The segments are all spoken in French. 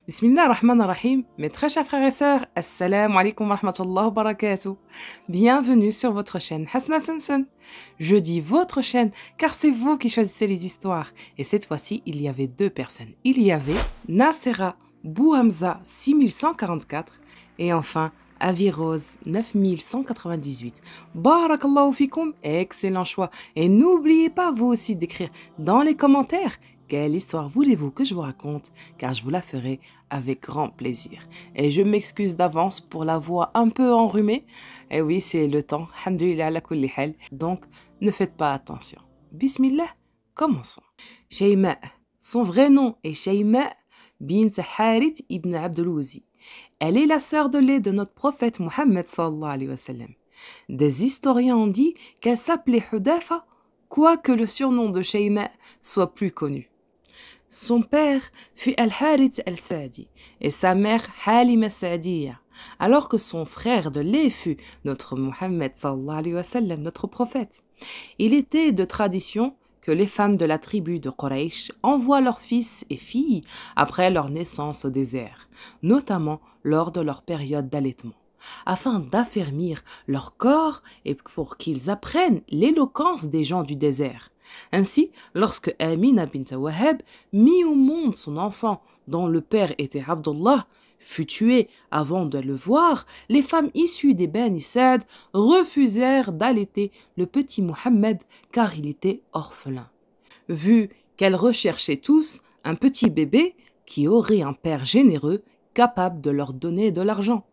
Bismillah ar-Rahman ar-Rahim, mes très chers frères et sœurs, Assalamu alaikum wa rahmatullah wa barakatuh. Bienvenue sur votre chaîne Hasna Sanson. Je dis votre chaîne car c'est vous qui choisissez les histoires. Et cette fois-ci, il y avait deux personnes. Il y avait Nasera Bouhamza 6144 et enfin Avirose 9198. Barakallahu fikum, excellent choix. Et n'oubliez pas vous aussi d'écrire dans les commentaires quelle histoire voulez-vous que je vous raconte, car je vous la ferai avec grand plaisir. Et je m'excuse d'avance pour la voix un peu enrhumée. Et oui, c'est le temps. Alhamdulillah ala kulli hal. Donc, ne faites pas attention. Bismillah, commençons. Shayma. Son vrai nom est Shayma bint Harith ibn Abdelouzi. Elle est la sœur de lait de notre prophète Mohammed sallallahu alayhi wa sallam. Des historiens ont dit qu'elle s'appelait Hudafa, quoique le surnom de Shayma soit plus connu. Son père fut Al-Harith al-Sa'di et sa mère Halima Sa'diya, alors que son frère de lait fut notre Mohammed sallallahu alayhi wa sallam, notre prophète. Il était de tradition que les femmes de la tribu de Quraysh envoient leurs fils et filles après leur naissance au désert, notamment lors de leur période d'allaitement, afin d'affermir leur corps et pour qu'ils apprennent l'éloquence des gens du désert. Ainsi, lorsque Amina bint Wahab mit au monde son enfant, dont le père était Abdullah, fut tué avant de le voir, les femmes issues des Bani Sa'd refusèrent d'allaiter le petit Mohammed car il était orphelin. Vu qu'elles recherchaient tous un petit bébé qui aurait un père généreux capable de leur donner de l'argent.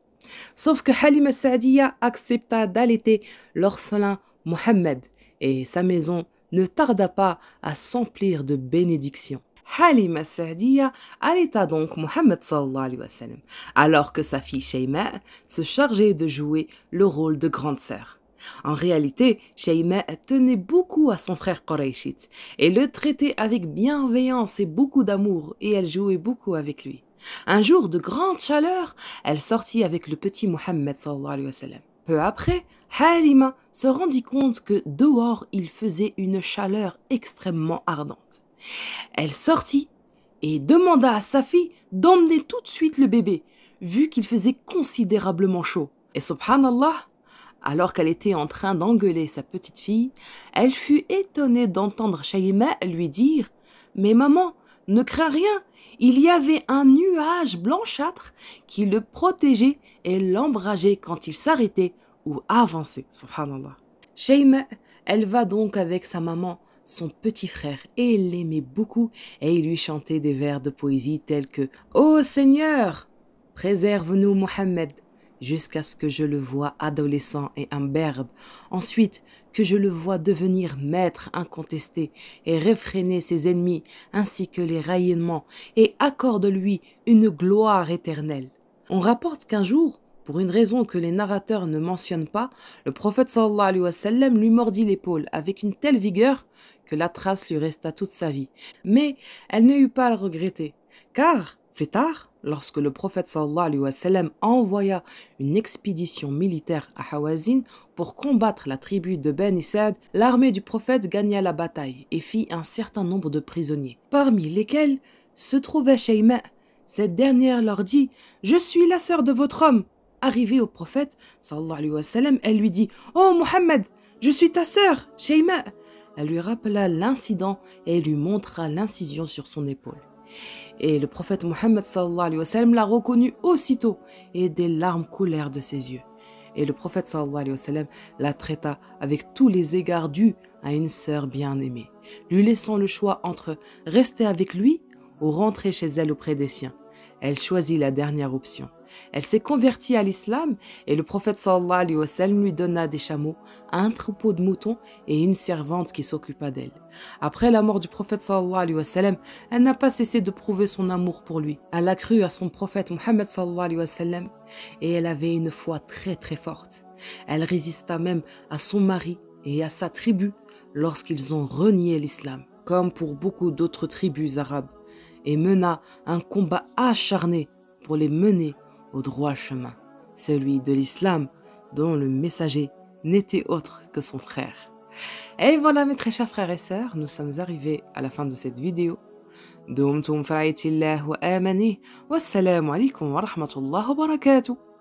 Sauf que Halima Sa'diya accepta d'allaiter l'orphelin Mohammed et sa maison ne tarda pas à s'emplir de bénédictions. Halima Sa'diya allaita donc Mohammed sallallahu alayhi wa sallam, alors que sa fille Shayma se chargeait de jouer le rôle de grande sœur. En réalité, Shayma tenait beaucoup à son frère Qurayshite et le traitait avec bienveillance et beaucoup d'amour, et elle jouait beaucoup avec lui. Un jour de grande chaleur, elle sortit avec le petit Mohammed sallallahu alayhi wa sallam. Peu après, Halima se rendit compte que dehors il faisait une chaleur extrêmement ardente. Elle sortit et demanda à sa fille d'emmener tout de suite le bébé, vu qu'il faisait considérablement chaud. Et subhanallah, alors qu'elle était en train d'engueuler sa petite fille, elle fut étonnée d'entendre Shayma lui dire « Mais maman, ne crains rien, il y avait un nuage blanchâtre qui le protégeait et l'ombrageait quand il s'arrêtait ou avançait. » Subhanallah. Shayma, elle va donc avec sa maman, son petit frère, et il l'aimait beaucoup et il lui chantait des vers de poésie tels que « Ô Seigneur, préserve-nous Mohammed, jusqu'à ce que je le voie adolescent et imberbe, ensuite que je le voie devenir maître incontesté et réfréner ses ennemis ainsi que les rayonnements, et accorde-lui une gloire éternelle. » On rapporte qu'un jour, pour une raison que les narrateurs ne mentionnent pas, le prophète sallallahu alayhi wa sallam lui mordit l'épaule avec une telle vigueur que la trace lui resta toute sa vie. Mais elle ne eut pas à le regretter, car plus tard, lorsque le prophète sallallahu alayhi wa sallam envoya une expédition militaire à Hawazin pour combattre la tribu de Bani Sa'd, l'armée du prophète gagna la bataille et fit un certain nombre de prisonniers, parmi lesquels se trouvait Shayma. Cette dernière leur dit « Je suis la sœur de votre homme ». Arrivée au prophète sallallahu alayhi wa sallam, elle lui dit « Oh Mohammed, je suis ta sœur, Shayma ». Elle lui rappela l'incident et lui montra l'incision sur son épaule. Et le prophète Mohammed sallallahu alayhi wa sallam la reconnut aussitôt et des larmes coulèrent de ses yeux. Et le prophète sallallahu alayhi wa sallam la traita avec tous les égards dus à une sœur bien-aimée, lui laissant le choix entre rester avec lui ou rentrer chez elle auprès des siens. Elle choisit la dernière option. Elle s'est convertie à l'islam et le prophète sallallahu alayhi wa sallam lui donna des chameaux, un troupeau de moutons et une servante qui s'occupa d'elle. Après la mort du prophète sallallahu alayhi wa sallam, elle n'a pas cessé de prouver son amour pour lui. Elle a cru à son prophète Mohammed sallallahu alayhi wa sallam et elle avait une foi très très forte. Elle résista même à son mari et à sa tribu lorsqu'ils ont renié l'islam, comme pour beaucoup d'autres tribus arabes, et mena un combat acharné pour les mener au droit chemin, celui de l'islam dont le messager n'était autre que son frère. Et voilà mes très chers frères et sœurs, nous sommes arrivés à la fin de cette vidéo. دمتم في رعاية الله وآمنه والسلام عليكم ورحمة الله وبركاته.